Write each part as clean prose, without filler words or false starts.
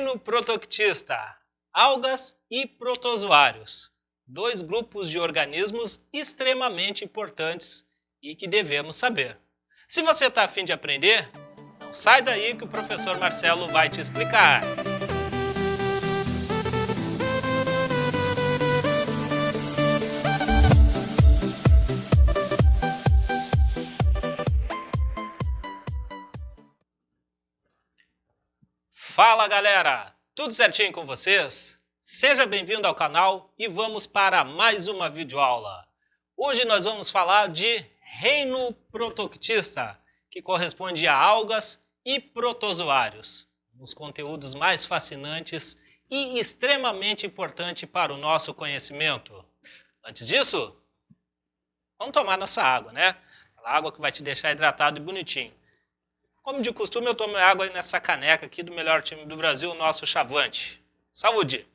Reino protoctista, algas e protozoários, dois grupos de organismos extremamente importantes e que devemos saber. Se você está a fim de aprender, não sai daí que o professor Marcelo vai te explicar. Fala galera, tudo certinho com vocês? Seja bem-vindo ao canal e vamos para mais uma videoaula. Hoje nós vamos falar de reino protoctista, que corresponde a algas e protozoários, os conteúdos mais fascinantes e extremamente importantes para o nosso conhecimento. Antes disso, vamos tomar nossa água, né? Aquela água que vai te deixar hidratado e bonitinho. Como de costume, eu tomo água nessa caneca aqui do melhor time do Brasil, o nosso Chavante. Saúde!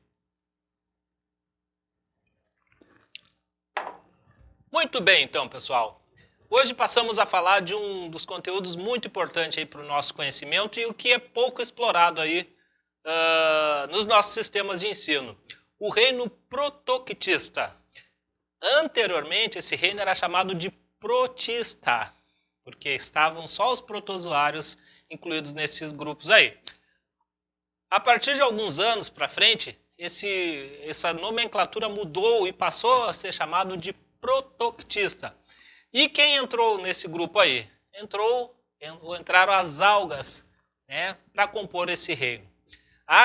Muito bem, então, pessoal. Hoje passamos a falar de um dos conteúdos muito importantes para o nosso conhecimento e o que é pouco explorado aí nos nossos sistemas de ensino. O reino protoctista. Anteriormente, esse reino era chamado de protista, porque estavam só os protozoários incluídos nesses grupos aí. A partir de alguns anos para frente, essa nomenclatura mudou e passou a ser chamado de protoctista. E quem entrou nesse grupo aí? Entraram as algas, né, para compor esse reino.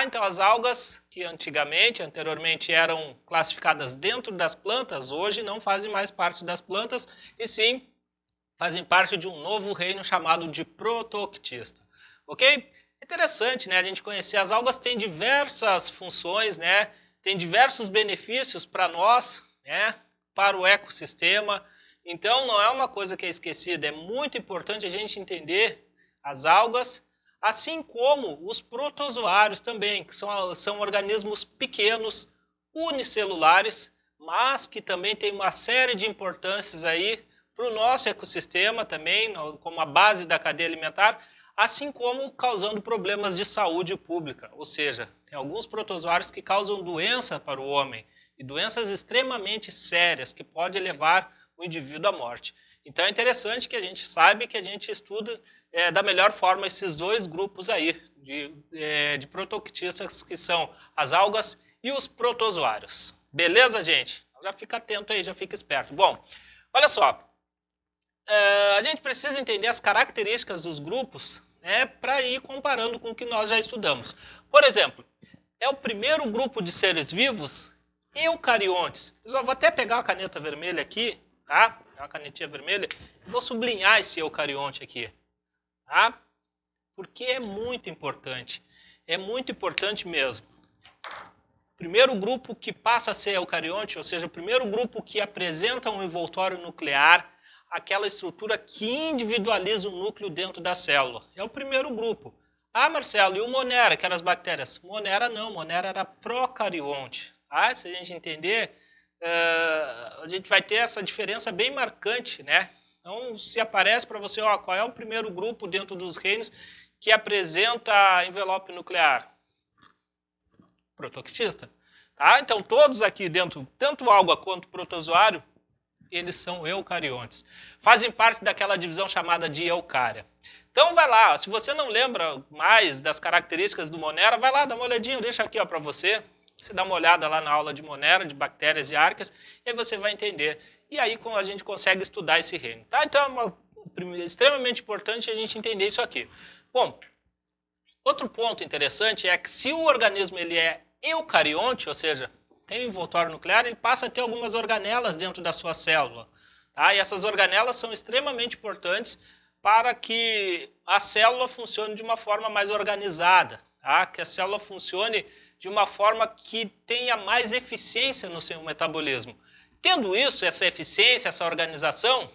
Então as algas que anteriormente eram classificadas dentro das plantas, hoje não fazem mais parte das plantas, e sim fazem parte de um novo reino chamado de protoctista, ok? Interessante, né? A gente conhecer as algas, tem diversas funções, né? Tem diversos benefícios para nós, né? Para o ecossistema. Então não é uma coisa que é esquecida, é muito importante a gente entender as algas, assim como os protozoários também, que são organismos pequenos, unicelulares, mas que também tem uma série de importâncias aí para o nosso ecossistema também, como a base da cadeia alimentar, assim como causando problemas de saúde pública. Ou seja, tem alguns protozoários que causam doença para o homem, e doenças extremamente sérias, que podem levar o indivíduo à morte. Então é interessante que a gente saiba que a gente estuda da melhor forma esses dois grupos aí, de protoctistas, que são as algas e os protozoários. Beleza, gente? Já fica atento aí, já fica esperto. Bom, olha só. A gente precisa entender as características dos grupos, né, para ir comparando com o que nós já estudamos. Por exemplo, é o primeiro grupo de seres vivos eucariontes. Eu vou até pegar uma caneta vermelha aqui, tá? Uma canetinha vermelha, e vou sublinhar esse eucarionte aqui, tá? Porque é muito importante mesmo. Primeiro grupo que passa a ser eucarionte, ou seja, o primeiro grupo que apresenta um envoltório nuclear, aquela estrutura que individualiza o núcleo dentro da célula. É o primeiro grupo. Marcelo, e o Monera, que eram as bactérias? Monera não, Monera era procarionte. Se a gente entender, a gente vai ter essa diferença bem marcante, né? Então, se aparece para você, qual é o primeiro grupo dentro dos reinos que apresenta envelope nuclear? Protoctista. Tá? Então, todos aqui dentro, tanto alga quanto protozoário, eles são eucariontes. Fazem parte daquela divisão chamada de eucária. Então vai lá, se você não lembra mais das características do Monera, vai lá, dá uma olhadinha, eu deixo aqui para você. Você dá uma olhada lá na aula de Monera, de bactérias e arqueias, e aí você vai entender. E aí a gente consegue estudar esse reino. Tá? Então é extremamente importante a gente entender isso aqui. Bom, outro ponto interessante é que se o organismo ele é eucarionte, ou seja, tem um envoltório nuclear, ele passa a ter algumas organelas dentro da sua célula. Tá? E essas organelas são extremamente importantes para que a célula funcione de uma forma mais organizada, tá? Que a célula funcione de uma forma que tenha mais eficiência no seu metabolismo. Tendo isso, essa eficiência, essa organização,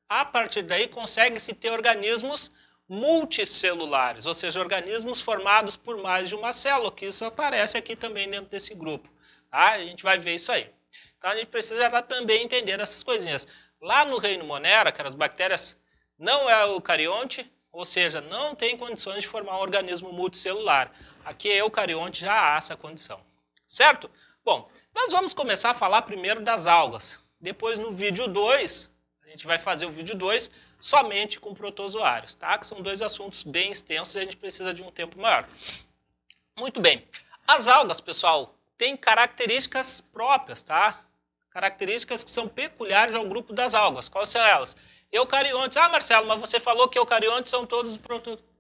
a partir daí consegue-se ter organismos multicelulares, ou seja, organismos formados por mais de uma célula, que isso aparece aqui também dentro desse grupo. A gente vai ver isso aí. Então a gente precisa já também entender essas coisinhas. Lá no reino Monera, que as bactérias não é eucarionte, ou seja, não tem condições de formar um organismo multicelular. aqui eucarionte já há essa condição, certo? Bom, nós vamos começar a falar primeiro das algas. Depois no vídeo 2, a gente vai fazer o vídeo 2 somente com protozoários, tá? Que são dois assuntos bem extensos e a gente precisa de um tempo maior. Muito bem. As algas, pessoal, têm características próprias, tá? Características que são peculiares ao grupo das algas. Quais são elas? Eucariontes. Ah, Marcelo, mas você falou que eucariontes são todos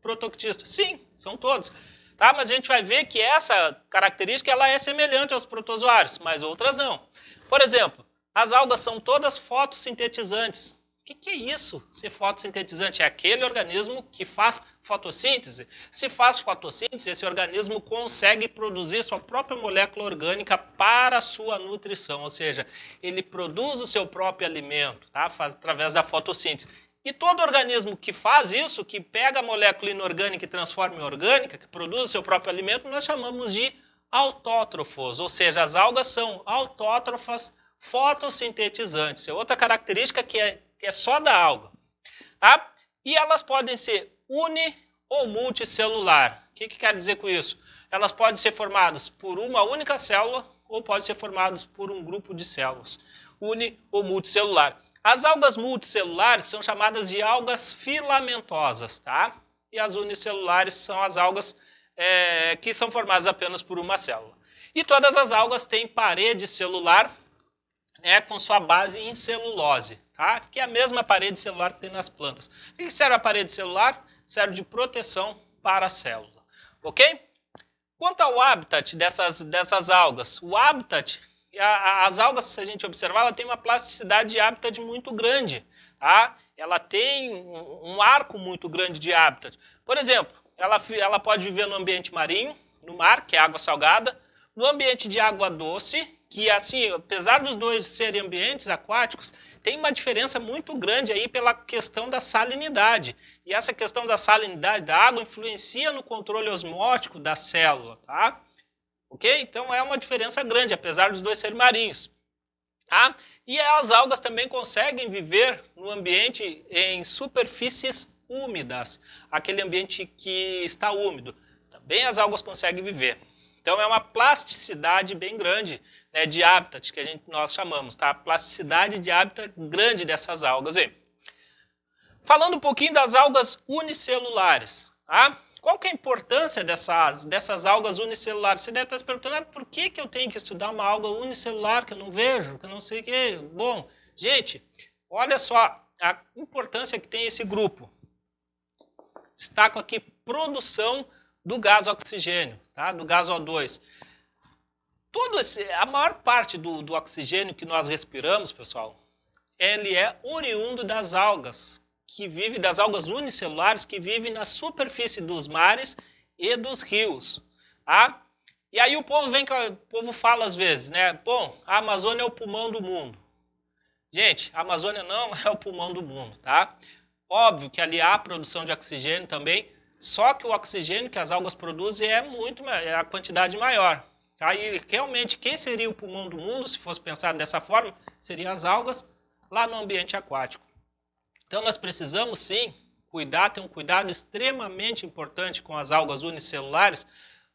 protoctistas. Sim, são todos. Tá? Mas a gente vai ver que essa característica ela é semelhante aos protozoários, mas outras não. Por exemplo, as algas são todas fotossintetizantes. O que é isso, ser fotossintetizante? É aquele organismo que faz fotossíntese. Se faz fotossíntese, esse organismo consegue produzir sua própria molécula orgânica para a sua nutrição, ou seja, ele produz o seu próprio alimento, tá? Faz através da fotossíntese. E todo organismo que faz isso, que pega a molécula inorgânica e transforma em orgânica, que produz o seu próprio alimento, nós chamamos de autótrofos, ou seja, as algas são autótrofas fotossintetizantes. É outra característica que é só da alga. Tá? E elas podem ser uni ou multicelular. O que quer dizer com isso? Elas podem ser formadas por uma única célula ou podem ser formadas por um grupo de células. Uni ou multicelular. As algas multicelulares são chamadas de algas filamentosas, tá? E as unicelulares são as algas que são formadas apenas por uma célula. E todas as algas têm parede celular com sua base em celulose, tá? Que é a mesma parede celular que tem nas plantas. O que serve a parede celular? Serve de proteção para a célula, ok? Quanto ao habitat dessas algas, o habitat, as algas, se a gente observar, ela tem uma plasticidade de habitat muito grande, tá? Ela tem um arco muito grande de habitat. Por exemplo, ela pode viver no ambiente marinho, no mar, que é água salgada, no ambiente de água doce, que assim, apesar dos dois serem ambientes aquáticos, tem uma diferença muito grande aí pela questão da salinidade. E essa questão da salinidade da água influencia no controle osmótico da célula, tá? Ok? Então é uma diferença grande, apesar dos dois serem marinhos. Tá? E as algas também conseguem viver no ambiente em superfícies úmidas, aquele ambiente que está úmido. Também as algas conseguem viver. Então é uma plasticidade bem grande, né, de habitat, que nós chamamos, tá? Plasticidade de habitat grande dessas algas aí. Falando um pouquinho das algas unicelulares, tá? Qual que é a importância dessas algas unicelulares? Você deve estar se perguntando, por que eu tenho que estudar uma alga unicelular que eu não vejo, que eu não sei o que? Bom, gente, olha só a importância que tem esse grupo. Destaco aqui produção do gás oxigênio, tá? Do gás O2. A maior parte do oxigênio que nós respiramos, pessoal, ele é oriundo das algas, das algas unicelulares que vivem na superfície dos mares e dos rios. Tá? E aí o povo fala às vezes, né? Bom, a Amazônia é o pulmão do mundo. Gente, a Amazônia não é o pulmão do mundo, tá? Óbvio que ali há produção de oxigênio também, só que o oxigênio que as algas produzem é a quantidade maior. Tá? E realmente, quem seria o pulmão do mundo, se fosse pensado dessa forma, seriam as algas lá no ambiente aquático. Então nós precisamos sim ter um cuidado extremamente importante com as algas unicelulares,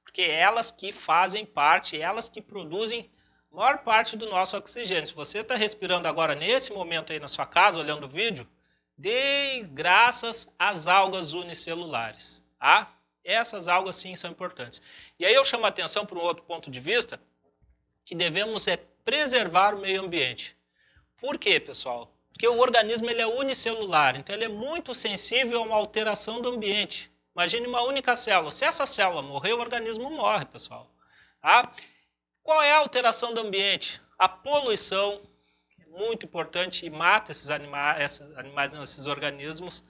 porque é elas que fazem parte, elas que produzem a maior parte do nosso oxigênio. Se você está respirando agora nesse momento aí na sua casa, olhando o vídeo, dê graças às algas unicelulares, tá? Essas algas sim são importantes. E aí eu chamo a atenção para um outro ponto de vista, que devemos preservar o meio ambiente. Por quê, pessoal? Porque o organismo ele é unicelular, então ele é muito sensível a uma alteração do ambiente. Imagine uma única célula. Se essa célula morrer, o organismo morre, pessoal. Tá? Qual é a alteração do ambiente? A poluição é muito importante e mata esses organismos.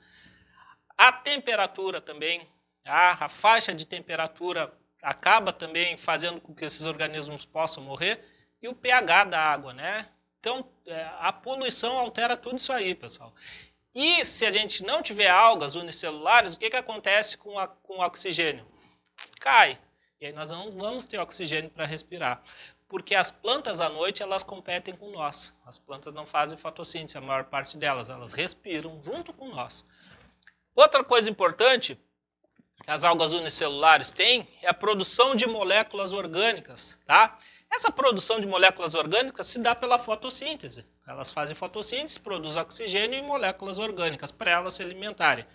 A temperatura também. A faixa de temperatura acaba também fazendo com que esses organismos possam morrer. E o pH da água, né? Então, a poluição altera tudo isso aí, pessoal. E se a gente não tiver algas unicelulares, o que acontece com o oxigênio? Cai. E aí nós não vamos ter oxigênio para respirar. Porque as plantas à noite, elas competem com nós. As plantas não fazem fotossíntese, a maior parte delas. Elas respiram junto com nós. Outra coisa importante, que as algas unicelulares têm é a produção de moléculas orgânicas, tá? Essa produção de moléculas orgânicas se dá pela fotossíntese. Elas fazem fotossíntese, produzem oxigênio e moléculas orgânicas para elas se alimentarem.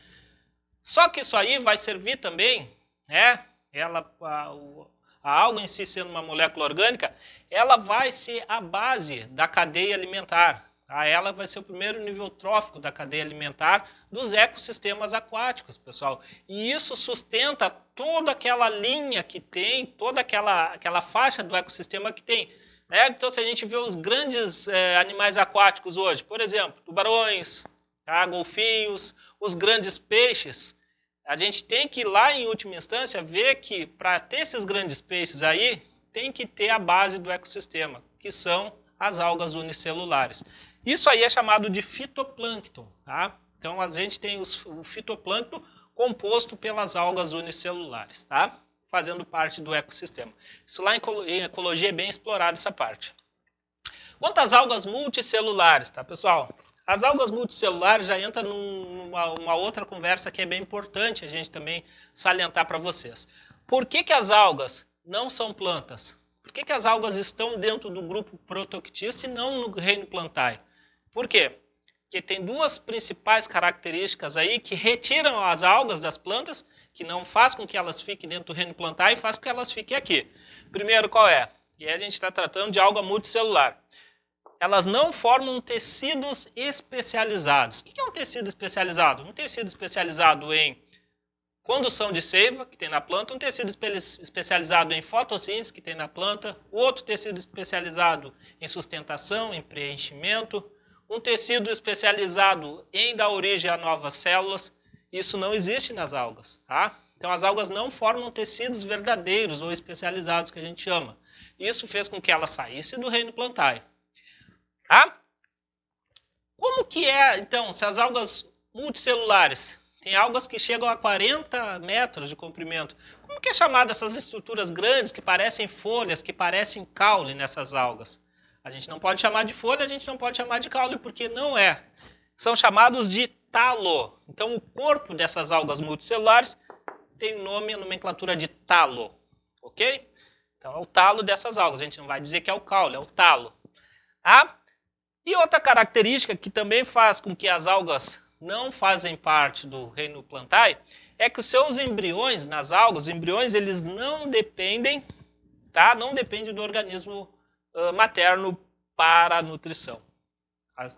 Só que isso aí vai servir também, né? A alga em si sendo uma molécula orgânica, ela vai ser a base da cadeia alimentar. Ela vai ser o primeiro nível trófico da cadeia alimentar dos ecossistemas aquáticos, pessoal. E isso sustenta toda aquela linha que tem, toda aquela faixa do ecossistema que tem. Né? Então, se a gente vê os grandes animais aquáticos hoje, por exemplo, tubarões, tá? Golfinhos, os grandes peixes, a gente tem que, lá em última instância, ver que para ter esses grandes peixes aí, tem que ter a base do ecossistema, que são as algas unicelulares. Isso aí é chamado de fitoplâncton, tá? Então a gente tem o fitoplâncton composto pelas algas unicelulares, tá? Fazendo parte do ecossistema. Isso lá em ecologia é bem explorado essa parte. Quanto às algas multicelulares, tá, pessoal? As algas multicelulares já entram numa outra conversa que é bem importante a gente também salientar para vocês. Por que as algas não são plantas? Por que as algas estão dentro do grupo Protoctista e não no reino Plantae? Por quê? Porque tem duas principais características aí que retiram as algas das plantas, que não faz com que elas fiquem dentro do reino Plantae e faz com que elas fiquem aqui. Primeiro, qual é? E aí a gente está tratando de alga multicelular. Elas não formam tecidos especializados. O que é um tecido especializado? Um tecido especializado em condução de seiva, que tem na planta, um tecido especializado em fotossíntese, que tem na planta, outro tecido especializado em sustentação, em preenchimento, um tecido especializado em dar origem a novas células. Isso não existe nas algas, tá? Então as algas não formam tecidos verdadeiros ou especializados, que a gente chama. Isso fez com que ela saísse do reino Plantae. Tá? Como que é, então, se as algas multicelulares, tem algas que chegam a 40 metros de comprimento, como que é chamada essas estruturas grandes que parecem folhas, que parecem caule nessas algas? A gente não pode chamar de folha, a gente não pode chamar de caule, porque não é. São chamados de talo. Então o corpo dessas algas multicelulares tem o nome, a nomenclatura de talo. Ok? Então é o talo dessas algas, a gente não vai dizer que é o caule, é o talo. Tá? E outra característica que também faz com que as algas não fazem parte do reino Plantae é que os seus embriões nas algas, os embriões eles não dependem, tá? Não dependem do organismo materno para a nutrição.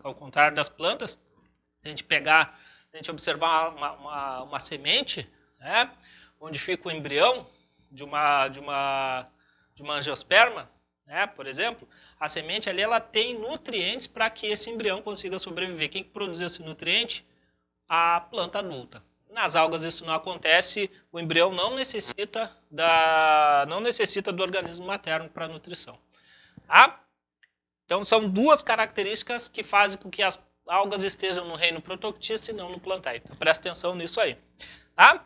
Ao contrário das plantas, se a gente observar uma semente, né, onde fica o embrião de uma angiosperma, né, por exemplo, a semente ali ela tem nutrientes para que esse embrião consiga sobreviver. Quem produz esse nutriente? A planta adulta. Nas algas isso não acontece, o embrião não necessita do organismo materno para a nutrição. Tá? Então são duas características que fazem com que as algas estejam no reino Protoctista e não no Plantae. Então presta atenção nisso aí. Tá?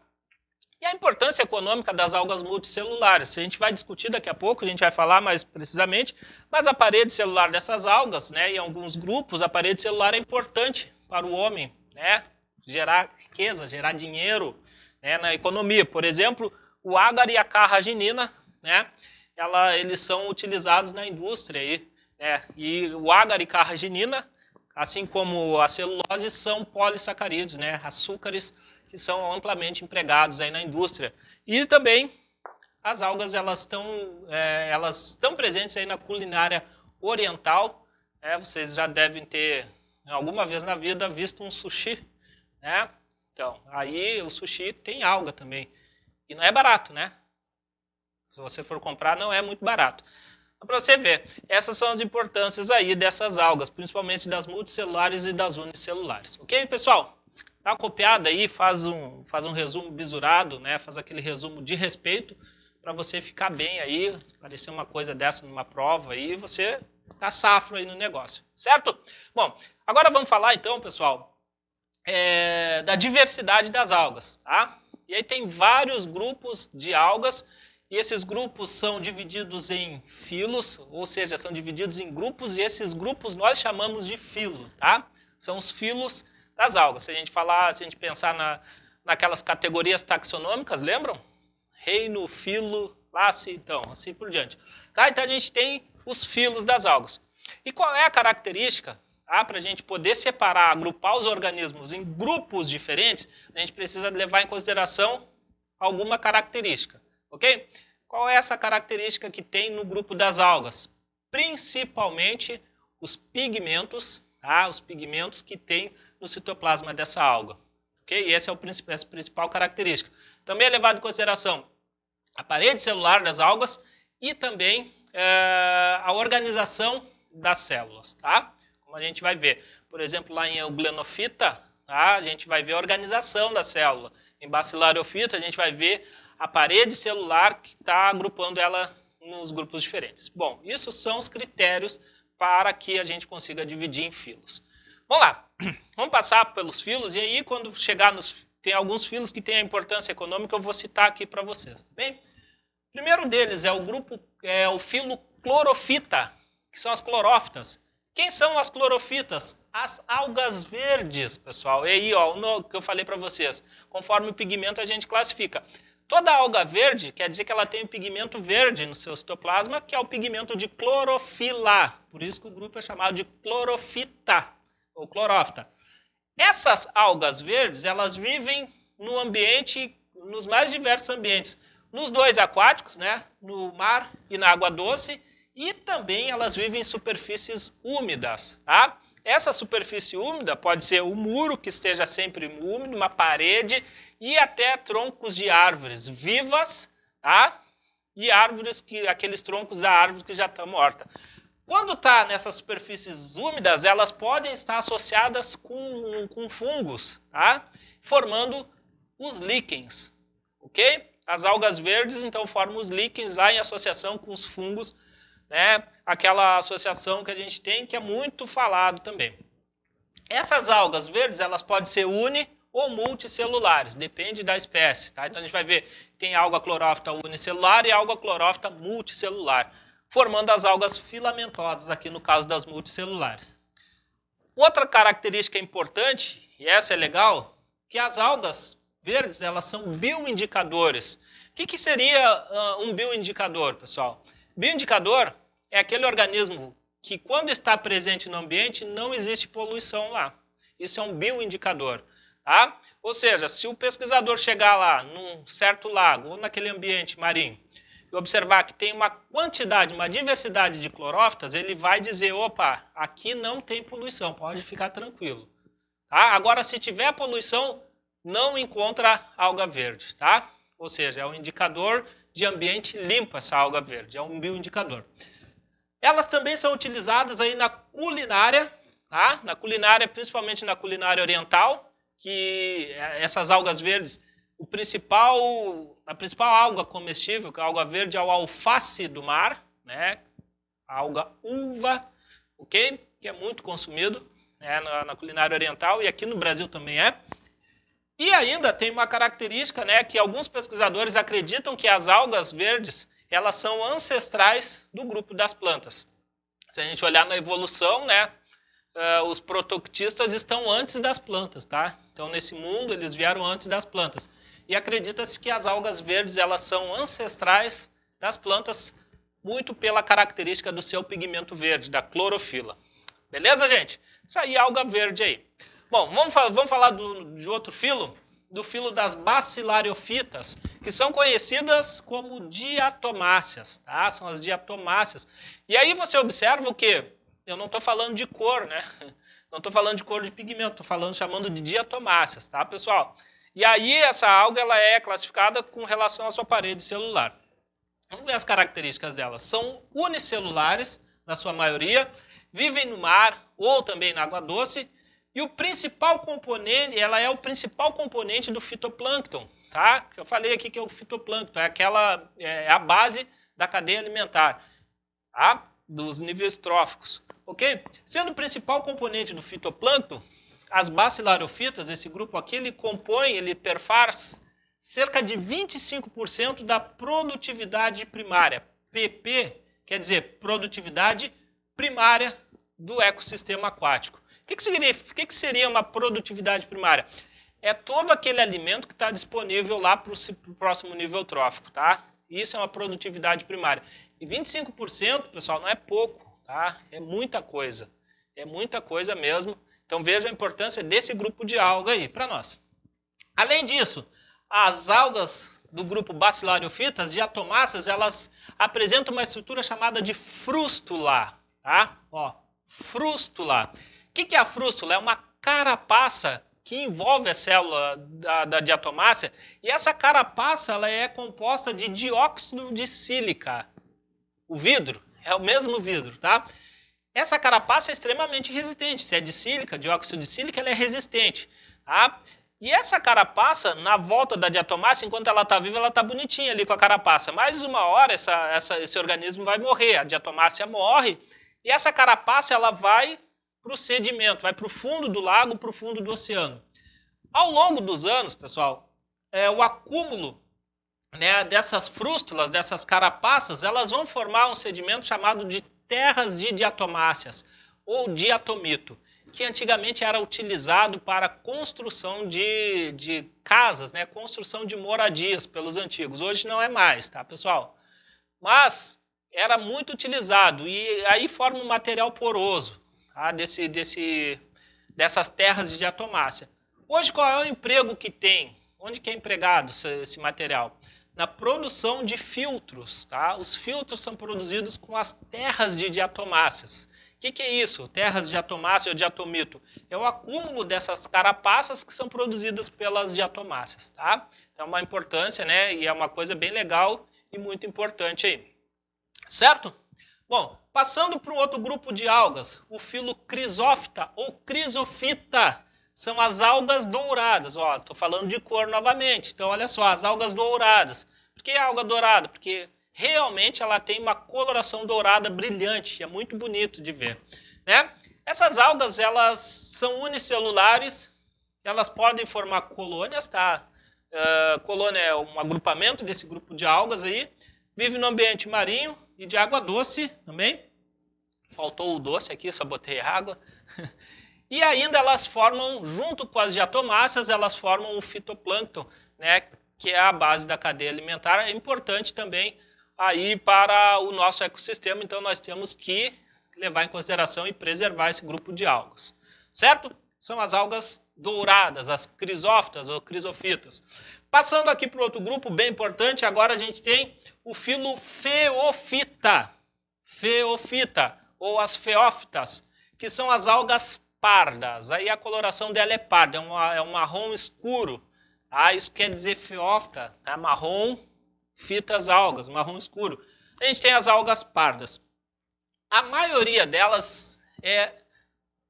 E a importância econômica das algas multicelulares. A gente vai discutir daqui a pouco, a gente vai falar mais precisamente, mas a parede celular dessas algas, né, em alguns grupos, a parede celular é importante para o homem, né, gerar riqueza, gerar dinheiro, né, na economia. Por exemplo, o ágar e a carraginina, né, eles são utilizados na indústria. E o ágar e carraginina, assim como a celulose, são polissacarídeos, né, açúcares que são amplamente empregados aí na indústria. E também as algas elas estão presentes aí na culinária oriental. Vocês já devem ter, alguma vez na vida, visto um sushi. Né? Então, aí o sushi tem alga também. E não é barato, né? Se você for comprar, não é muito barato. Então, para você ver, essas são as importâncias aí dessas algas, principalmente das multicelulares e das unicelulares. Ok, pessoal? Dá uma copiada aí, faz um resumo bisurado, né? Faz aquele resumo de respeito para você ficar bem aí, aparecer uma coisa dessa numa prova aí, você tá safro aí no negócio, certo? Bom, agora vamos falar então, pessoal, da diversidade das algas, tá? E aí tem vários grupos de algas e esses grupos são divididos em filos, ou seja, são divididos em grupos e esses grupos nós chamamos de filo, tá? São os filos das algas. Se a gente pensar naquelas categorias taxonômicas, lembram? Reino, filo, classe, então, assim por diante. Tá? Então a gente tem os filos das algas. E qual é a característica? Para a gente poder separar, agrupar os organismos em grupos diferentes, a gente precisa levar em consideração alguma característica, ok? Qual é essa característica que tem no grupo das algas? Principalmente os pigmentos, os pigmentos que tem no citoplasma dessa alga, ok? E essa é a principal característica. Também é levado em consideração a parede celular das algas e também a organização das células, tá? Como a gente vai ver, por exemplo, lá em euglenofita, tá? A gente vai ver a organização da célula. Em bacilariofita, a gente vai ver a parede celular que está agrupando ela nos grupos diferentes. Bom, isso são os critérios para que a gente consiga dividir em filos. Vamos lá, vamos passar pelos filos e aí quando chegar nos... Tem alguns filos que têm a importância econômica, eu vou citar aqui para vocês, tá bem? O primeiro deles é o filo clorofita, que são as clorófitas. Quem são as clorofitas? As algas verdes, pessoal. E aí, ó, o que eu falei para vocês. Conforme o pigmento a gente classifica. Toda alga verde quer dizer que ela tem um pigmento verde no seu citoplasma, que é o pigmento de clorofila. Por isso que o grupo é chamado de clorofita, ou clorófita. Essas algas verdes, elas vivem no ambiente, nos mais diversos ambientes. Nos dois aquáticos, né, no mar e na água doce, e também elas vivem em superfícies úmidas, tá? Essa superfície úmida pode ser o muro que esteja sempre úmido, uma parede e até troncos de árvores vivas, tá? E árvores aqueles troncos da árvore que já estão mortas. Quando está nessas superfícies úmidas, elas podem estar associadas com fungos, tá? Formando os líquens, ok? As algas verdes, então, formam os líquens lá em associação com os fungos, né? Aquela associação que a gente tem, que é muito falado também. Essas algas verdes, elas podem ser uni ou multicelulares, depende da espécie, tá? Então a gente vai ver, tem alga clorófita unicelular e alga clorófita multicelular, formando as algas filamentosas, aqui no caso das multicelulares. Outra característica importante, e essa é legal, que as algas verdes, elas são bioindicadores. O que seria um bioindicador, pessoal? Bioindicador é aquele organismo que, quando está presente no ambiente, não existe poluição lá. Isso é um bioindicador. Tá? Ou seja, se o pesquisador chegar lá, num certo lago ou naquele ambiente marinho, e observar que tem uma quantidade, uma diversidade de clorófitas, ele vai dizer, opa, aqui não tem poluição, pode ficar tranquilo. Tá? Agora, se tiver poluição, não encontra alga verde. Tá? Ou seja, é um indicador de ambiente limpo essa alga verde, é um bioindicador. Elas também são utilizadas aí na culinária, tá? Na culinária, principalmente na culinária oriental, que essas algas verdes, a principal alga comestível, que é a alga verde, é o alface do mar, né? A alga uva, ok? Que é muito consumido, né? na culinária oriental e aqui no Brasil também é. E ainda tem uma característica, né, que alguns pesquisadores acreditam que as algas verdes, elas são ancestrais do grupo das plantas. Se a gente olhar na evolução, né, os protoctistas estão antes das plantas, tá? Então, nesse mundo, eles vieram antes das plantas. E acredita-se que as algas verdes, elas são ancestrais das plantas, muito pela característica do seu pigmento verde, da clorofila. Beleza, gente? Isso aí é alga verde aí. Bom, vamos falar de outro filo, do filo das bacillariofitas, que são conhecidas como diatomáceas, tá? São as diatomáceas. E aí você observa o quê? Eu não estou falando de cor, né? Não estou falando de cor de pigmento, estou chamando de diatomáceas, tá, pessoal? E aí essa alga, ela é classificada com relação à sua parede celular. Vamos ver as características delas. São unicelulares, na sua maioria, vivem no mar ou também na água doce, e o principal componente, ela é o principal componente do fitoplâncton, tá? Eu falei aqui que é o fitoplâncton, é a base da cadeia alimentar, tá? Dos níveis tróficos, ok? Sendo o principal componente do fitoplâncton, as bacillariofitas, esse grupo aqui, ele perfaz cerca de 25% da produtividade primária. PP quer dizer produtividade primária do ecossistema aquático. O que seria uma produtividade primária? é todo aquele alimento que está disponível lá para o próximo nível trófico, tá? Isso é uma produtividade primária. E 25%, pessoal, não é pouco, tá? É muita coisa. É muita coisa mesmo. Então veja a importância desse grupo de alga aí para nós. Além disso, as algas do grupo Bacillariophyta, diatomáceas, elas apresentam uma estrutura chamada de frústula, tá? Ó, frústula. O que é a frústula? É uma carapaça que envolve a célula da diatomácea, e essa carapaça ela é composta de dióxido de sílica. O vidro é o mesmo vidro, tá? Essa carapaça é extremamente resistente. Se é de sílica, dióxido de sílica, ela é resistente, tá? E essa carapaça, na volta da diatomácea, enquanto ela está viva, ela está bonitinha ali com a carapaça. Mais uma hora, esse organismo vai morrer, a diatomácea morre, e essa carapaça ela vai para o sedimento, vai para o fundo do lago, para o fundo do oceano. Ao longo dos anos, pessoal, o acúmulo, né, dessas frústulas, dessas carapaças, elas vão formar um sedimento chamado de terras de diatomáceas, ou diatomito, que antigamente era utilizado para construção de casas, né, construção de moradias pelos antigos. Hoje não é mais, tá, pessoal? Mas era muito utilizado e aí forma um material poroso, tá, dessas terras de diatomácea. Hoje qual é o emprego que tem? Onde que é empregado esse material? Na produção de filtros, tá? Os filtros são produzidos com as terras de diatomáceas. O que é isso? Terras de diatomácea ou diatomito? É o acúmulo dessas carapaças que são produzidas pelas diatomáceas, tá? Então é uma importância, né? E é uma coisa bem legal e muito importante aí. Certo? Bom, passando para o outro grupo de algas, o filo Chrysophyta ou Chrysophyta. São as algas douradas. Ó, estou falando de cor novamente. Então, olha só, as algas douradas. Por que a alga dourada? Porque realmente ela tem uma coloração dourada brilhante. É muito bonito de ver, né? Essas algas, elas são unicelulares. Elas podem formar colônias, tá? Colônia é um agrupamento desse grupo de algas aí. Vive no ambiente marinho e de água doce também. Faltou o doce aqui, só botei água. E ainda elas formam, junto com as diatomáceas, elas formam o fitoplâncton, né, que é a base da cadeia alimentar. É importante também aí para o nosso ecossistema, então nós temos que levar em consideração e preservar esse grupo de algas. Certo? São as algas douradas, as crisófitas ou crisophytas. Passando aqui para o outro grupo, bem importante, agora a gente tem o filo Phaeophyta. Phaeophyta, ou as feófitas, que são as algas pardas. Aí a coloração dela é parda, é um marrom escuro. Ah, isso quer dizer feófita, tá? Marrom, fitas algas, marrom escuro. A gente tem as algas pardas. A maioria delas é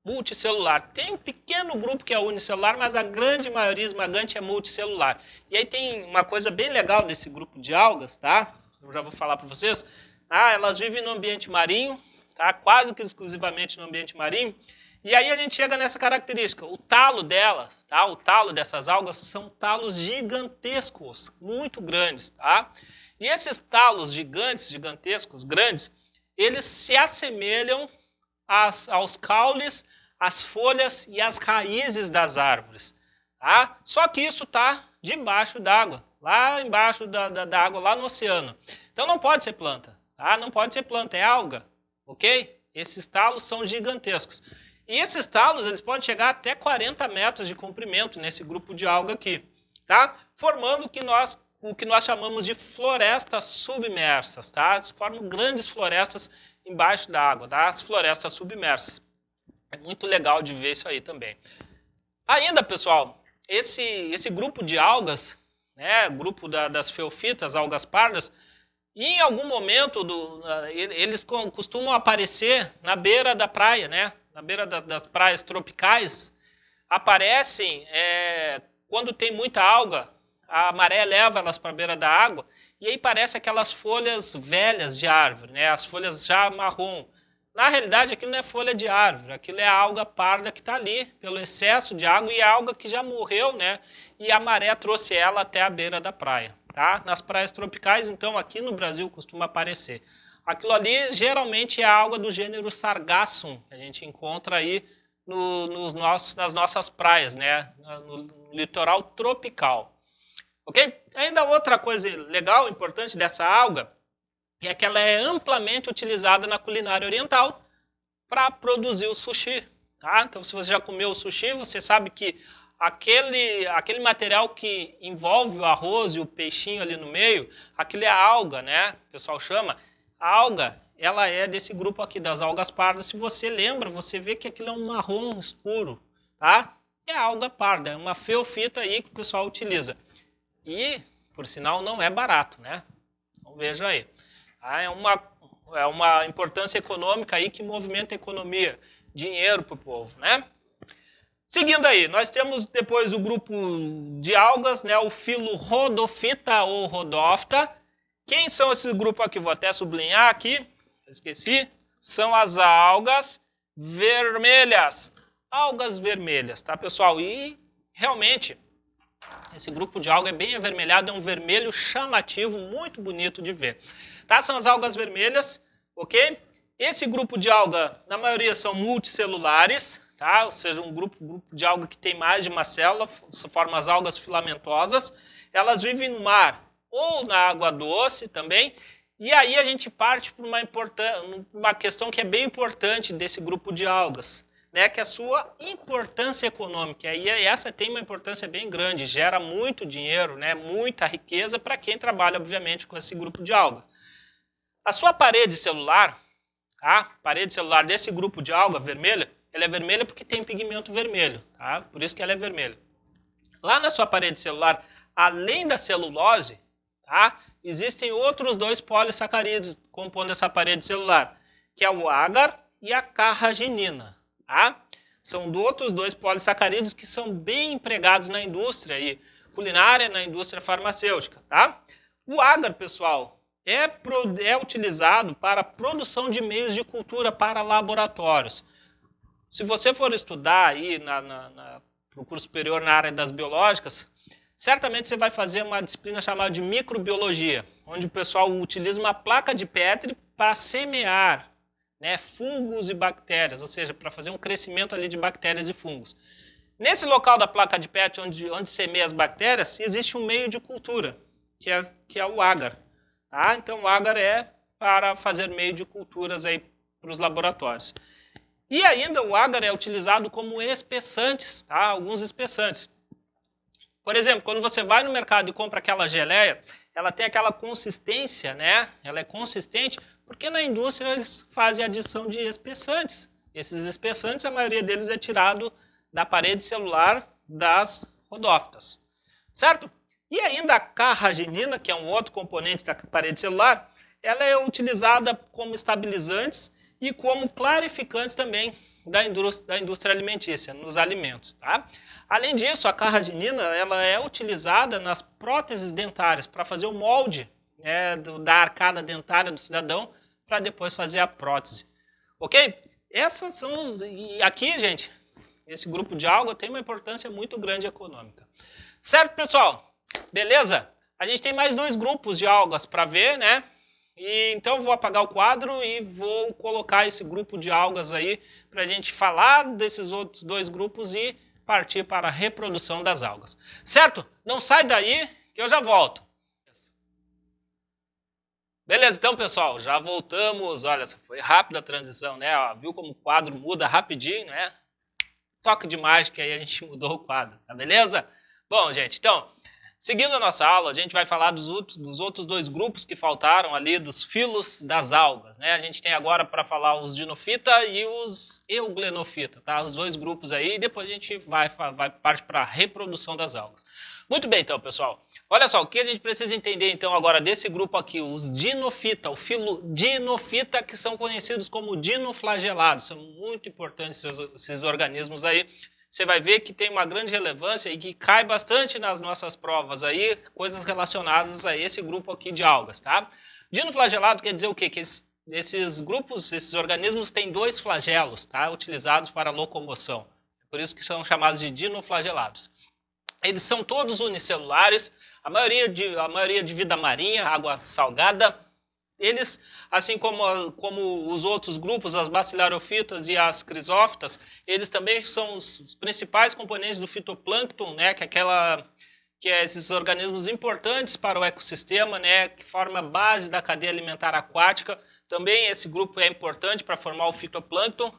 multicelular. Tem um pequeno grupo que é unicelular, mas a grande maioria esmagante é multicelular. E aí tem uma coisa bem legal desse grupo de algas, tá? Eu já vou falar para vocês. Elas vivem no ambiente marinho, tá? Quase que exclusivamente no ambiente marinho. E aí a gente chega nessa característica, o talo delas, tá? O talo dessas algas são talos gigantescos, muito grandes, tá? E esses talos gigantescos, grandes, eles se assemelham aos caules, às folhas e às raízes das árvores, tá? Só que isso está debaixo d'água, lá embaixo da água, lá no oceano. Então não pode ser planta, tá? Não pode ser planta, é alga, ok? Esses talos são gigantescos. E esses talos, eles podem chegar até 40 metros de comprimento nesse grupo de alga aqui, tá? Formando o que nós chamamos de florestas submersas, tá? Eles formam grandes florestas embaixo da água, tá? As florestas submersas. É muito legal de ver isso aí também. Ainda, pessoal, esse grupo de algas, né, grupo das feofitas, algas pardas, em algum momento eles costumam aparecer na beira da praia, né? Na beira das praias tropicais, aparecem quando tem muita alga, a maré leva elas para a beira da água, e aí parece aquelas folhas velhas de árvore, né? As folhas já marrom. Na realidade, aquilo não é folha de árvore, aquilo é a alga parda que está ali, pelo excesso de água, e a alga que já morreu, né? E a maré trouxe ela até a beira da praia, tá? Nas praias tropicais, então, aqui no Brasil costuma aparecer. Aquilo ali geralmente é a alga do gênero Sargassum, que a gente encontra aí nas nossas praias, né? litoral tropical. Ok? Ainda outra coisa legal, importante dessa alga, é que ela é amplamente utilizada na culinária oriental para produzir o sushi. Tá? Então, se você já comeu o sushi, você sabe que aquele material que envolve o arroz e o peixinho ali no meio, aquilo é a alga, né? O pessoal chama. A alga, ela é desse grupo aqui, das algas pardas. Se você lembra, você vê que aquilo é um marrom escuro, tá? É a alga parda, é uma feofita aí que o pessoal utiliza. E, por sinal, não é barato, né? Então, veja aí. É uma importância econômica aí que movimenta a economia, dinheiro para o povo, né? Seguindo aí, nós temos depois o grupo de algas, né? O filo Rhodophyta ou Rhodophyta. Quem são esses grupos aqui? Vou até sublinhar aqui, esqueci. São as algas vermelhas. Algas vermelhas, tá, pessoal? E realmente esse grupo de alga é bem avermelhado, é um vermelho chamativo, muito bonito de ver. Tá? São as algas vermelhas, ok? Esse grupo de alga, na maioria, são multicelulares, tá? Ou seja, um grupo de alga que tem mais de uma célula, formam as algas filamentosas. Elas vivem no mar ou na água doce também. E aí a gente parte para uma questão que é bem importante desse grupo de algas, né, que é a sua importância econômica. E essa tem uma importância bem grande, gera muito dinheiro, né, muita riqueza para quem trabalha, obviamente, com esse grupo de algas. A sua parede celular, a parede celular desse grupo de alga vermelha, ela é vermelha porque tem pigmento vermelho, tá? Por isso que ela é vermelha. Lá na sua parede celular, além da celulose, tá, existem outros 2 polissacarídeos compondo essa parede celular, que é o agar e a carragenina. Tá? São outros 2 polissacarídeos que são bem empregados na indústria aí, culinária, na indústria farmacêutica. Tá? O agar, pessoal, é utilizado para a produção de meios de cultura para laboratórios. Se você for estudar aí no curso superior na área das biológicas, certamente você vai fazer uma disciplina chamada de microbiologia, onde o pessoal utiliza uma placa de Petri para semear, né, fungos e bactérias, ou seja, para fazer um crescimento ali de bactérias e fungos. Nesse local da placa de Petri, onde semeia as bactérias, existe um meio de cultura, que é o agar. Tá? Então, o agar é para fazer meio de culturas aí para os laboratórios. E ainda o agar é utilizado como espessantes, tá? Alguns espessantes. Por exemplo, quando você vai no mercado e compra aquela geleia, ela tem aquela consistência, né? Ela é consistente porque na indústria eles fazem adição de espessantes. Esses espessantes, a maioria deles é tirado da parede celular das rodófitas, certo? E ainda a carragenina, que é um outro componente da parede celular, ela é utilizada como estabilizantes e como clarificantes também da indústria alimentícia, nos alimentos, tá? Além disso, a carragenina ela é utilizada nas próteses dentárias para fazer o molde, né, da arcada dentária do cidadão para depois fazer a prótese. Ok? Essas são... E aqui, gente, esse grupo de alga tem uma importância muito grande econômica. Certo, pessoal? Beleza? A gente tem mais 2 grupos de algas para ver, né? E então eu vou apagar o quadro e vou colocar esse grupo de algas aí para a gente falar desses outros 2 grupos e partir para a reprodução das algas. Certo? Não sai daí que eu já volto. Beleza, então, pessoal, já voltamos. Olha, foi rápida a transição, né? Ó, viu como o quadro muda rapidinho, né? Toque de mágica aí a gente mudou o quadro, tá beleza? Bom, gente, então, seguindo a nossa aula, a gente vai falar dos outros 2 grupos que faltaram ali, dos filos das algas, né? A gente tem agora para falar os dinofita e os euglenofita, tá? Os 2 grupos aí, e depois a gente vai partir para a reprodução das algas. Muito bem, então, pessoal. Olha só, o que a gente precisa entender, então, agora desse grupo aqui, os dinofita, o filo dinofita, que são conhecidos como dinoflagelados. São muito importantes esses organismos aí. Você vai ver que tem uma grande relevância e que cai bastante nas nossas provas aí, coisas relacionadas a esse grupo aqui de algas, tá? Dinoflagelado quer dizer o quê? Que esses grupos, esses organismos têm 2 flagelos, tá? Utilizados para locomoção. Por isso que são chamados de dinoflagelados. Eles são todos unicelulares, a maioria de vida marinha, água salgada, eles, assim como os outros grupos, as bacilharofitas e as crisófitas, eles também são os principais componentes do fitoplâncton, né, que é esses organismos importantes para o ecossistema, né, que forma a base da cadeia alimentar aquática. Também esse grupo é importante para formar o fitoplâncton.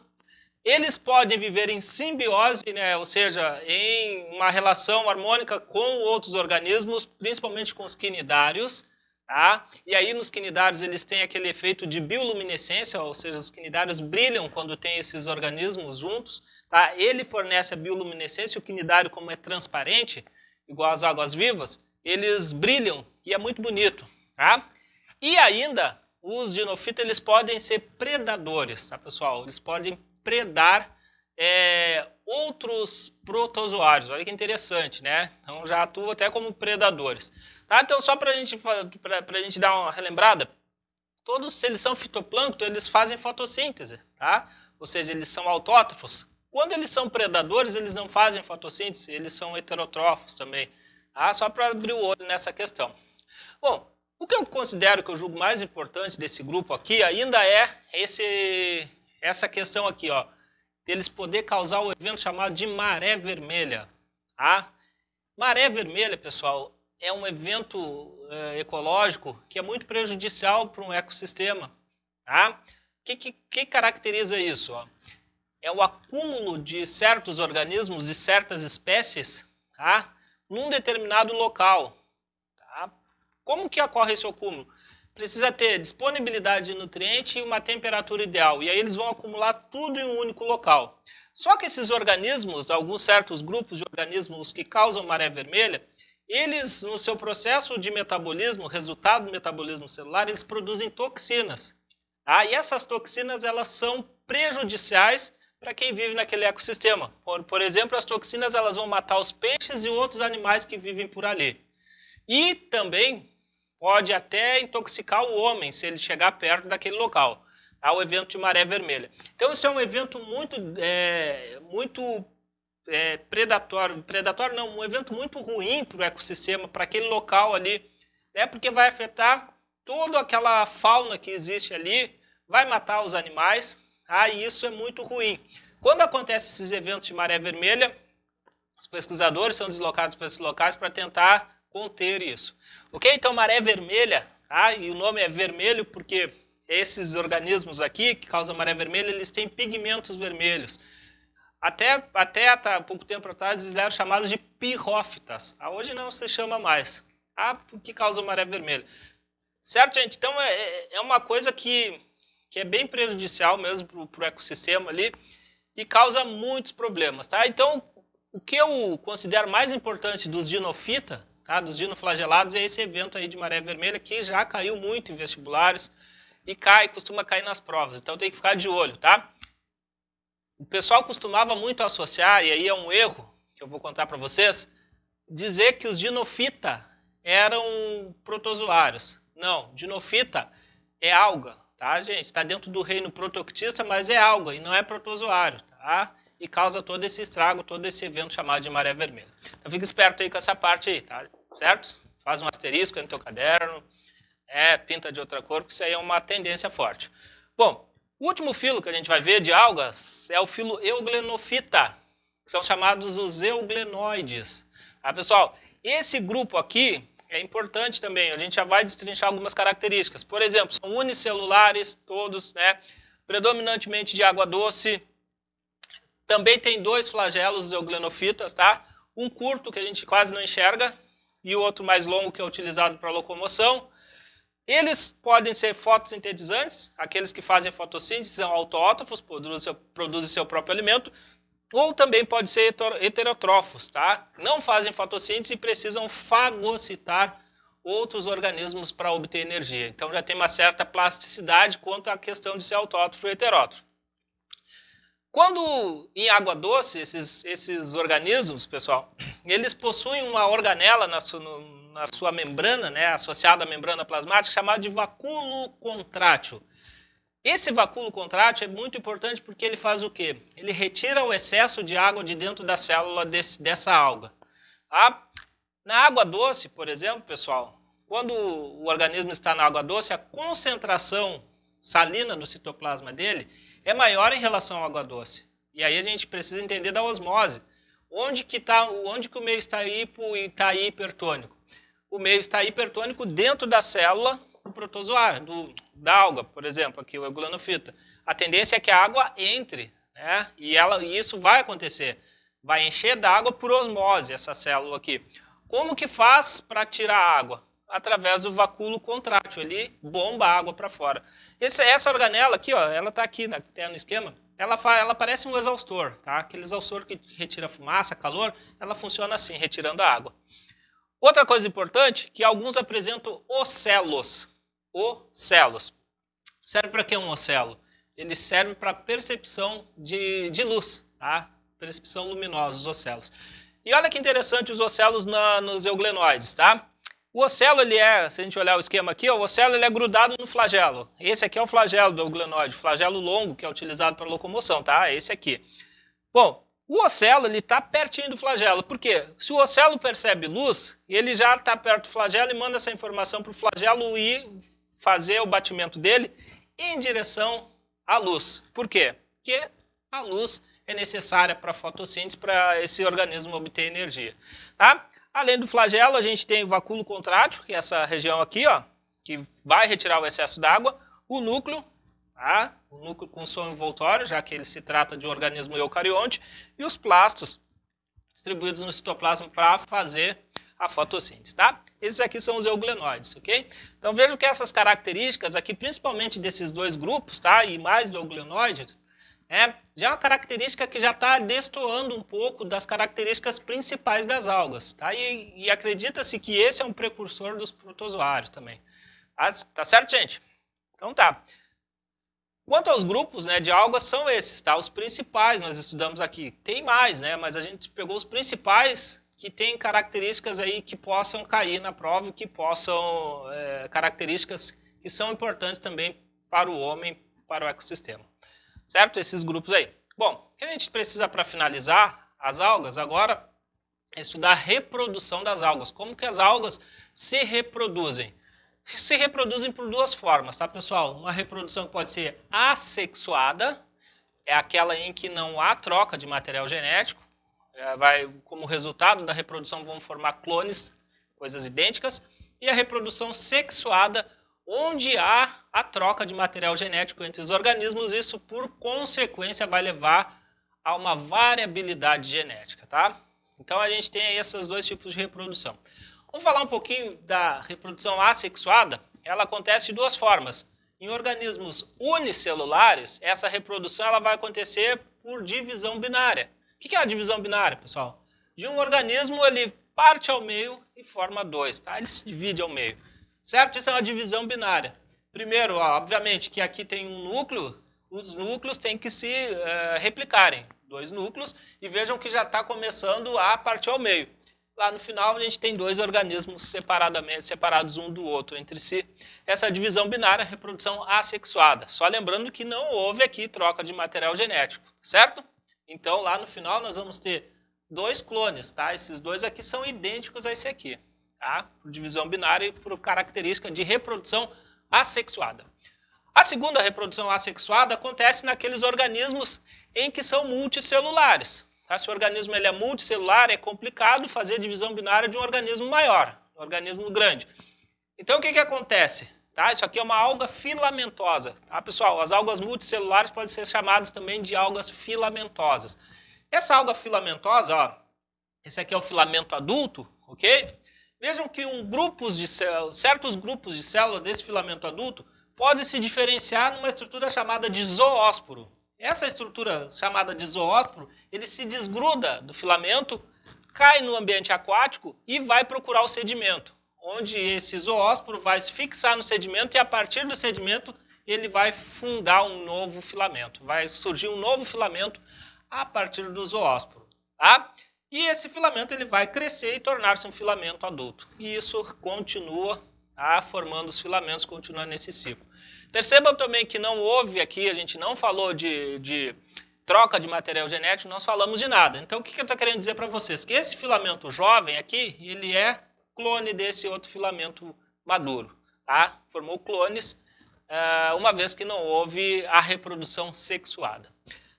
Eles podem viver em simbiose, né, ou seja, em uma relação harmônica com outros organismos, principalmente com os quinidários. Tá? E aí nos quinidários eles têm aquele efeito de bioluminescência, ou seja, os quinidários brilham quando tem esses organismos juntos. Tá? Ele fornece a bioluminescência, o quinidário, como é transparente, igual às águas vivas, eles brilham e é muito bonito. Tá? E ainda, os dinofitas eles podem ser predadores, tá, pessoal? Eles podem predar outros protozoários. Olha que interessante, né? Então já atuam até como predadores. Tá? Então só para a gente dar uma relembrada, todos, se eles são fitoplâncton, eles fazem fotossíntese, tá? Ou seja, eles são autótrofos. Quando eles são predadores, eles não fazem fotossíntese, eles são heterotrófos também. Tá? Só para abrir o olho nessa questão. Bom, o que eu considero que eu julgo mais importante desse grupo aqui ainda é essa questão aqui, ó, deles poder causar o evento chamado de maré vermelha. Tá? Maré vermelha, pessoal, é um evento ecológico que é muito prejudicial para um ecossistema. Tá? Que caracteriza isso? Ó? É o acúmulo de certos organismos e certas espécies, tá? Num determinado local. Tá? Como que ocorre esse acúmulo? Precisa ter disponibilidade de nutriente e uma temperatura ideal. E aí eles vão acumular tudo em um único local. Só que esses organismos, alguns certos grupos de organismos que causam maré vermelha, eles, no seu processo de metabolismo, resultado do metabolismo celular, eles produzem toxinas. Tá? E essas toxinas, elas são prejudiciais para quem vive naquele ecossistema. Por exemplo, as toxinas elas vão matar os peixes e outros animais que vivem por ali. E também pode até intoxicar o homem se ele chegar perto daquele local. Tá? O evento de maré vermelha. Então, isso é um evento muito predatório. Predatório não, um evento muito ruim para o ecossistema, para aquele local ali, né? Porque vai afetar toda aquela fauna que existe ali, vai matar os animais, tá? E isso é muito ruim. Quando acontecem esses eventos de maré vermelha, os pesquisadores são deslocados para esses locais para tentar conter isso. Ok? Então, maré vermelha, tá? E o nome é vermelho porque esses organismos aqui que causam maré vermelha, eles têm pigmentos vermelhos. Até pouco tempo atrás, eles eram chamados de pirrófitas. Tá? Hoje não se chama mais. Tá? Porque causa maré vermelha. Certo, gente? Então, é uma coisa que é bem prejudicial mesmo para o ecossistema ali e causa muitos problemas. Tá? Então, o que eu considero mais importante dos dinofitas, tá, dos dinoflagelados, é esse evento aí de maré vermelha que já caiu muito em vestibulares e costuma cair nas provas. Então tem que ficar de olho, tá? O pessoal costumava muito associar, e aí é um erro que eu vou contar para vocês, dizer que os dinofita eram protozoários. Não, dinofita é alga, tá, gente? Está dentro do reino protoictista, mas é alga e não é protozoário, tá? E causa todo esse estrago, todo esse evento chamado de maré vermelha. Então fica esperto aí com essa parte aí, tá? Certo? Faz um asterisco aí no teu caderno, pinta de outra cor, porque isso aí é uma tendência forte. Bom, o último filo que a gente vai ver de algas é o filo euglenofita, que são chamados os euglenoides. Tá, pessoal? Esse grupo aqui é importante também, a gente já vai destrinchar algumas características. Por exemplo, são unicelulares, todos, né? Predominantemente de água doce. Também tem dois flagelos euglenofitas, tá? Um curto, que a gente quase não enxerga, e o outro mais longo, que é utilizado para locomoção. Eles podem ser fotossintetizantes, aqueles que fazem fotossíntese, são autótrofos, produzem seu próprio alimento, ou também pode ser heterotrófos, tá? Não fazem fotossíntese e precisam fagocitar outros organismos para obter energia. Então já tem uma certa plasticidade quanto à questão de ser autótrofo e heterótrofo. Quando em água doce, esses organismos, pessoal, eles possuem uma organela na sua membrana, né, associada à membrana plasmática, chamada de vacúolo contrátil. Esse vacúolo contrátil é muito importante porque ele faz o quê? Ele retira o excesso de água de dentro da célula dessa alga. Tá? Na água doce, por exemplo, pessoal, quando o organismo está na água doce, a concentração salina no citoplasma dele é maior em relação à água doce. E aí a gente precisa entender da osmose. Onde que o meio está hipo e está hipertônico? O meio está hipertônico dentro da célula do protozoário, da alga, por exemplo, aqui o euglonofita. A tendência é que a água entre, né? E isso vai acontecer. Vai encher d'água por osmose essa célula aqui. Como que faz para tirar a água? Através do vacúolo contrátil, ele bomba a água para fora. Essa organela aqui, ó, ela está aqui no esquema, ela parece um exaustor, tá? Aquele exaustor que retira fumaça, calor, ela funciona assim, retirando a água. Outra coisa importante, que alguns apresentam ocelos. Ocelos. Serve para que um ocelo? Ele serve para percepção de luz, tá? Percepção luminosa dos ocelos. E olha que interessante os ocelos nos euglenoides, tá? O ocelo, se a gente olhar o esquema aqui, o ocelo ele é grudado no flagelo. Esse aqui é o flagelo do euglenoide, o flagelo longo que é utilizado para locomoção, tá? Esse aqui. Bom, o ocelo ele está pertinho do flagelo. Por quê? Se o ocelo percebe luz, ele já está perto do flagelo e manda essa informação para o flagelo ir fazer o batimento dele em direção à luz. Por quê? Porque a luz é necessária para a fotossíntese, para esse organismo obter energia. Tá? Além do flagelo, a gente tem o vacúolo contrátil, que é essa região aqui, ó, que vai retirar o excesso d'água, o núcleo, tá? O núcleo com som envoltório, já que ele se trata de um organismo eucarionte, e os plastos distribuídos no citoplasma para fazer a fotossíntese, tá? Esses aqui são os euglenoides, ok? Então vejam que essas características aqui, principalmente desses dois grupos, tá? E mais do euglenoide, já é uma característica que já está destoando um pouco das características principais das algas, tá? E acredita-se que esse é um precursor dos protozoários também. Tá certo, gente? Então tá. Quanto aos grupos, né, de algas, são esses, tá? Os principais nós estudamos aqui. Tem mais, né? Mas a gente pegou os principais que têm características aí que possam cair na prova e que possam, características que são importantes também para o homem, para o ecossistema. Certo? Esses grupos aí. Bom, o que a gente precisa para finalizar as algas agora é estudar a reprodução das algas. Como que as algas se reproduzem? Se reproduzem por duas formas, tá, pessoal? Uma reprodução que pode ser assexuada, é aquela em que não há troca de material genético. Como resultado da reprodução vão formar clones, coisas idênticas. E a reprodução sexuada, onde há a troca de material genético entre os organismos, isso por consequência vai levar a uma variabilidade genética, tá? Então a gente tem aí esses dois tipos de reprodução. Vamos falar um pouquinho da reprodução assexuada. Ela acontece de duas formas. Em organismos unicelulares, essa reprodução ela vai acontecer por divisão binária. O que é a divisão binária, pessoal? De um organismo ele parte ao meio e forma dois, tá? Ele se divide ao meio. Certo? Isso é uma divisão binária. Primeiro, obviamente, que aqui tem um núcleo, os núcleos têm que se replicarem. Dois núcleos, e vejam que já está começando a partir ao meio. Lá no final, a gente tem dois organismos separados um do outro entre si. Essa divisão binária, reprodução assexuada. Só lembrando que não houve aqui troca de material genético, certo? Então, lá no final, nós vamos ter dois clones, tá? Esses dois aqui são idênticos a esse aqui. Tá? Por divisão binária e por característica de reprodução assexuada. A segunda reprodução assexuada acontece naqueles organismos em que são multicelulares. Tá? Se o organismo ele é multicelular, é complicado fazer a divisão binária de um organismo maior, um organismo grande. Então o que acontece? Tá? Isso aqui é uma alga filamentosa. Tá, pessoal? As algas multicelulares podem ser chamadas também de algas filamentosas. Essa alga filamentosa, ó, esse aqui é o filamento adulto, ok? Vejam que certos grupos de células desse filamento adulto podem se diferenciar numa estrutura chamada de zoósporo. Essa estrutura chamada de zoósporo, ele se desgruda do filamento, cai no ambiente aquático e vai procurar o sedimento, onde esse zoósporo vai se fixar no sedimento e a partir do sedimento ele vai fundar um novo filamento. Vai surgir um novo filamento a partir do zoósporo. Tá? E esse filamento ele vai crescer e tornar-se um filamento adulto. E isso continua formando os filamentos, continua nesse ciclo. Percebam também que não houve aqui, a gente não falou de troca de material genético, nós falamos de nada. Então o que eu estou querendo dizer para vocês? Que esse filamento jovem aqui, ele é clone desse outro filamento maduro, tá? Formou clones, uma vez que não houve a reprodução sexuada.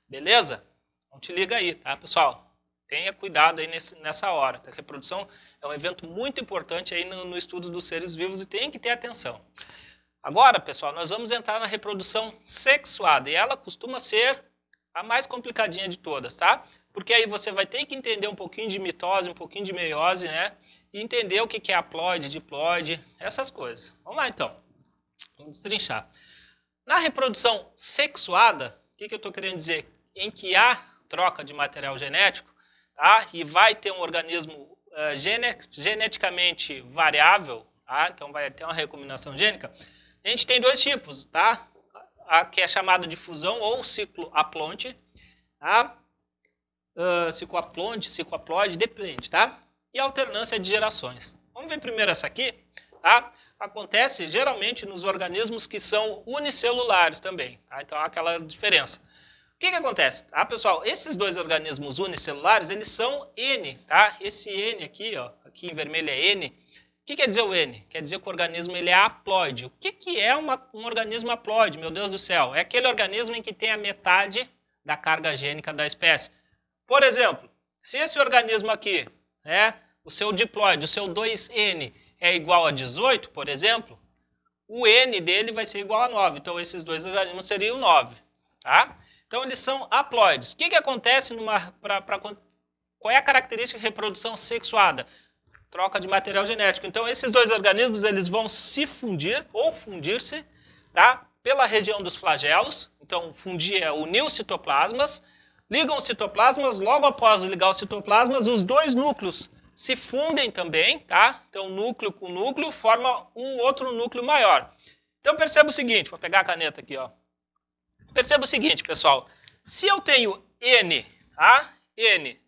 Beleza? Então te liga aí, tá, pessoal? Tenha cuidado aí nessa hora. A reprodução é um evento muito importante aí no estudo dos seres vivos e tem que ter atenção. Agora, pessoal, nós vamos entrar na reprodução sexuada e ela costuma ser a mais complicadinha de todas, tá? Porque aí você vai ter que entender um pouquinho de mitose, um pouquinho de meiose, né? E entender o que é haploide, diploide, essas coisas. Vamos lá, então. Vamos destrinchar. Na reprodução sexuada, o que eu estou querendo dizer? Em que há troca de material genético, tá? E vai ter um organismo geneticamente variável, tá? Então vai ter uma recombinação gênica. A gente tem dois tipos, tá? A que é chamada de fusão ou ciclo haplonte, tá? Ciclo haploide, depende, tá? E alternância de gerações. Vamos ver primeiro essa aqui, tá? Acontece geralmente nos organismos que são unicelulares também, tá? Então há aquela diferença. O que acontece? Tá, pessoal? Esses dois organismos unicelulares, eles são N, tá? Esse N aqui, ó, aqui em vermelho é N. O que quer dizer o N? Quer dizer que o organismo ele é haploide. O que é um organismo haploide, meu Deus do céu? É aquele organismo em que tem a metade da carga gênica da espécie. Por exemplo, se esse organismo aqui, o seu diploide, o seu 2N, é igual a 18, por exemplo, o N dele vai ser igual a 9. Então, esses dois organismos seriam 9. Tá? Então, eles são haploides. O que acontece qual é a característica de reprodução sexuada? Troca de material genético. Então, esses dois organismos eles vão se fundir ou fundir-se, tá? Pela região dos flagelos. Então, fundir é unir os citoplasmas. Ligam os citoplasmas, logo após ligar os citoplasmas, os dois núcleos se fundem também, tá? Então, núcleo com núcleo forma um outro núcleo maior. Então, perceba o seguinte, vou pegar a caneta aqui, ó. Perceba o seguinte, pessoal. Se eu tenho N, tá? N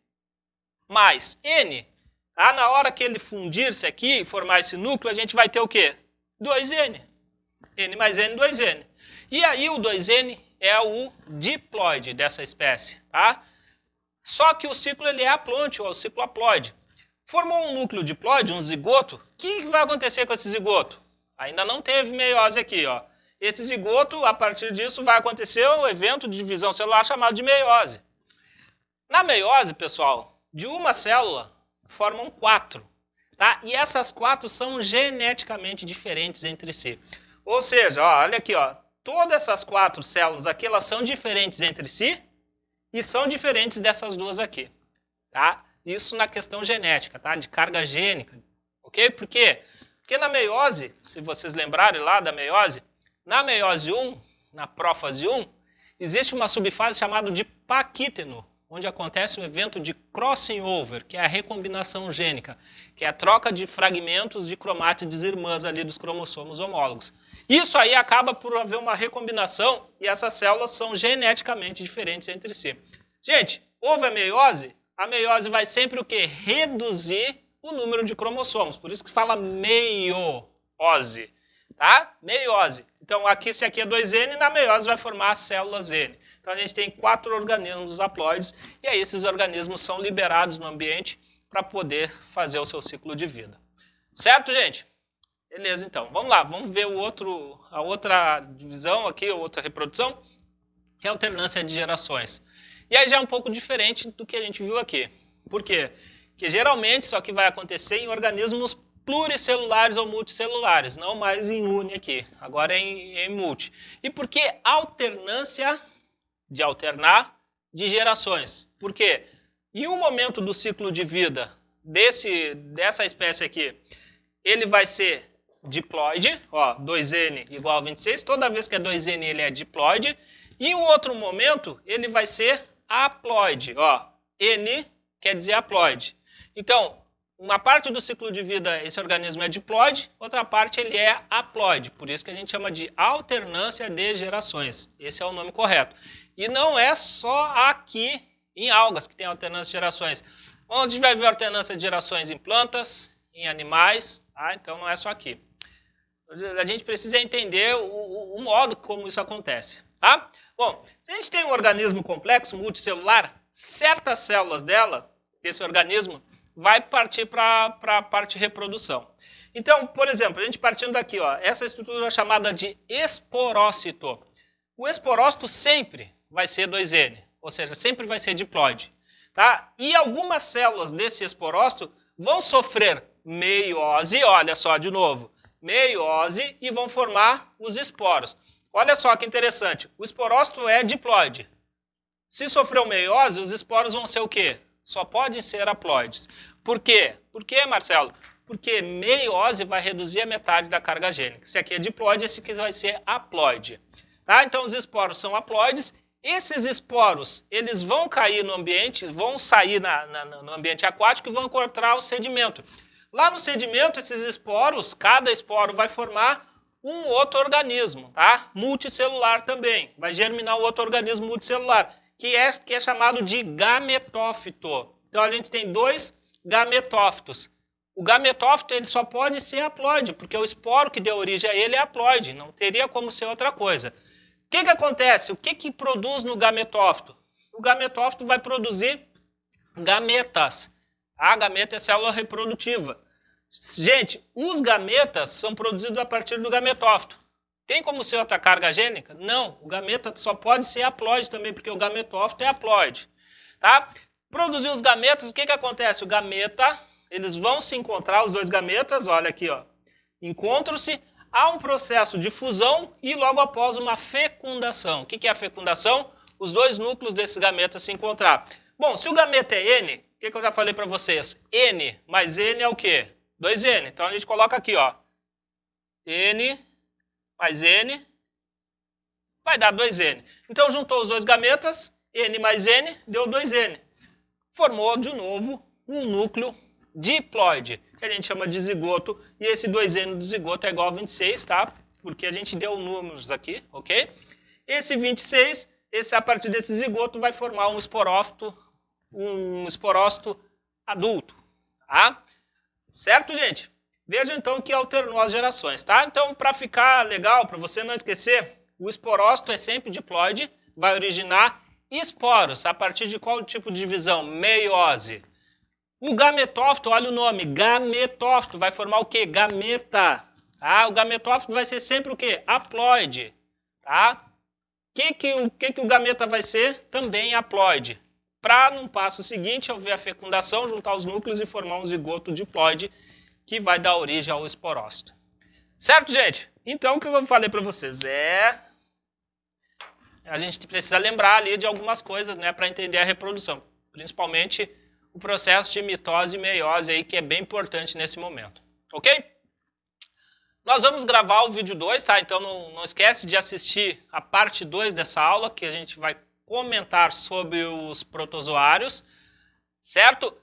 mais N, tá? Na hora que ele fundir-se aqui e formar esse núcleo, a gente vai ter o quê? 2N. N mais N, 2N. E aí o 2N é o diploide dessa espécie, tá? Só que o ciclo ele é haplonte, ou o ciclo haploide. Formou um núcleo diploide, um zigoto. O que vai acontecer com esse zigoto? Ainda não teve meiose aqui, ó. Esse zigoto, a partir disso, vai acontecer um evento de divisão celular chamado de meiose. Na meiose, pessoal, de uma célula formam 4, tá? E essas 4 são geneticamente diferentes entre si. Ou seja, ó, olha aqui, ó, todas essas 4 células aqui, elas são diferentes entre si e são diferentes dessas duas aqui, tá? Isso na questão genética, tá? De carga gênica, ok? Por quê? Porque na meiose, se vocês lembrarem lá da meiose, na meiose 1, na prófase 1, existe uma subfase chamada de paquíteno, onde acontece um evento de crossing over, que é a recombinação gênica, que é a troca de fragmentos de cromátides irmãs ali dos cromossomos homólogos. Isso aí acaba por haver uma recombinação e essas células são geneticamente diferentes entre si. Gente, houve a meiose vai sempre o quê? Reduzir o número de cromossomos, por isso que se fala meiose, tá? Meiose. Então aqui, se aqui é 2N, na meiose vai formar as células N. Então a gente tem 4 organismos haploides e aí esses organismos são liberados no ambiente para poder fazer o seu ciclo de vida. Certo, gente? Beleza, então. Vamos lá, vamos ver a outra divisão aqui, a outra reprodução, que é a alternância de gerações. E aí já é um pouco diferente do que a gente viu aqui. Por quê? Porque geralmente isso aqui vai acontecer em organismos pluricelulares ou multicelulares, não mais em uni aqui, agora é em multi. E por que alternância de alternar de gerações? Por quê? Em um momento do ciclo de vida dessa espécie aqui, ele vai ser diploide, ó, 2N igual a 26, toda vez que é 2N ele é diploide, e em um outro momento ele vai ser haploide, ó, N quer dizer haploide. Então, uma parte do ciclo de vida esse organismo é diploide, outra parte ele é haploide, por isso que a gente chama de alternância de gerações, esse é o nome correto. E não é só aqui em algas que tem alternância de gerações, onde a gente vai ver alternância de gerações em plantas, em animais, tá? Então não é só aqui. A gente precisa entender o modo como isso acontece, tá? Bom, se a gente tem um organismo complexo, multicelular, certas células desse organismo vai partir para a parte de reprodução. Então, por exemplo, a gente partindo daqui, ó, essa estrutura é chamada de esporócito. O esporócito sempre vai ser 2N, ou seja, sempre vai ser diploide. Tá? E algumas células desse esporócito vão sofrer meiose, olha só de novo, meiose, e vão formar os esporos. Olha só que interessante, o esporócito é diploide. Se sofreu meiose, os esporos vão ser o quê? Só podem ser haploides. Por quê? Por quê, Marcelo? Porque meiose vai reduzir a metade da carga gênica. Esse aqui é diploide, esse aqui vai ser haploide. Tá? Então os esporos são haploides. Esses esporos, eles vão cair no ambiente, vão sair no ambiente aquático e vão encontrar o sedimento. Lá no sedimento, esses esporos, cada esporo vai formar um outro organismo, tá? Multicelular também. Vai germinar um outro organismo multicelular, que é chamado de gametófito. Então a gente tem 2 gametófitos. O gametófito ele só pode ser haploide, porque o esporo que deu origem a ele é haploide, não teria como ser outra coisa. O que acontece? O que produz no gametófito? O gametófito vai produzir gametas. A gameta é célula reprodutiva. Gente, os gametas são produzidos a partir do gametófito. Tem como ser outra carga gênica? Não, o gameta só pode ser haploide também, porque o gametófito é haploide. Tá? Produzir os gametas, o que acontece? O gameta, eles vão se encontrar, os 2 gametas, olha aqui, ó, encontram-se. Há um processo de fusão e logo após uma fecundação. O que é a fecundação? Os 2 núcleos desse gameta se encontrar. Bom, se o gameta é N, o que eu já falei para vocês? N mais N é o quê? 2N. Então a gente coloca aqui, ó, N mais N vai dar 2N. Então juntou os 2 gametas, N mais N deu 2N. Formou de novo um núcleo diploide, que a gente chama de zigoto, e esse 2N do zigoto é igual a 26, tá? Porque a gente deu números aqui, ok? Esse 26, a partir desse zigoto, vai formar um esporócito adulto, tá? Certo, gente? Vejam então que alternou as gerações, tá? Então, para ficar legal, para você não esquecer, o esporócito é sempre diploide, vai originar esporos. A partir de qual tipo de divisão? Meiose. O gametófito, olha o nome, gametófito, vai formar o quê? Gameta. Tá? O gametófito vai ser sempre o quê? Haploide. Tá? O que o gameta vai ser? Também haploide. Para, no passo seguinte, ao ver a fecundação, juntar os núcleos e formar um zigoto diploide, que vai dar origem ao esporócito. Certo, gente? Então, o que eu falei para vocês a gente precisa lembrar ali de algumas coisas, né, para entender a reprodução. Principalmente o processo de mitose e meiose aí, que é bem importante nesse momento. Ok? Nós vamos gravar o vídeo 2, tá? Então não esquece de assistir a parte 2 dessa aula, que a gente vai comentar sobre os protozoários, certo?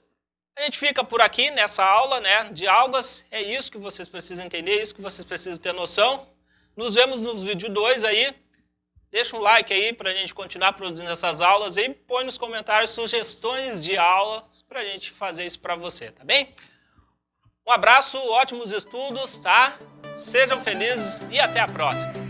A gente fica por aqui nessa aula, né, de algas. É isso que vocês precisam entender, é isso que vocês precisam ter noção. Nos vemos no vídeo 2 aí. Deixa um like aí para a gente continuar produzindo essas aulas e põe nos comentários sugestões de aulas para a gente fazer isso para você, tá bem? Um abraço, ótimos estudos, tá? Sejam felizes e até a próxima!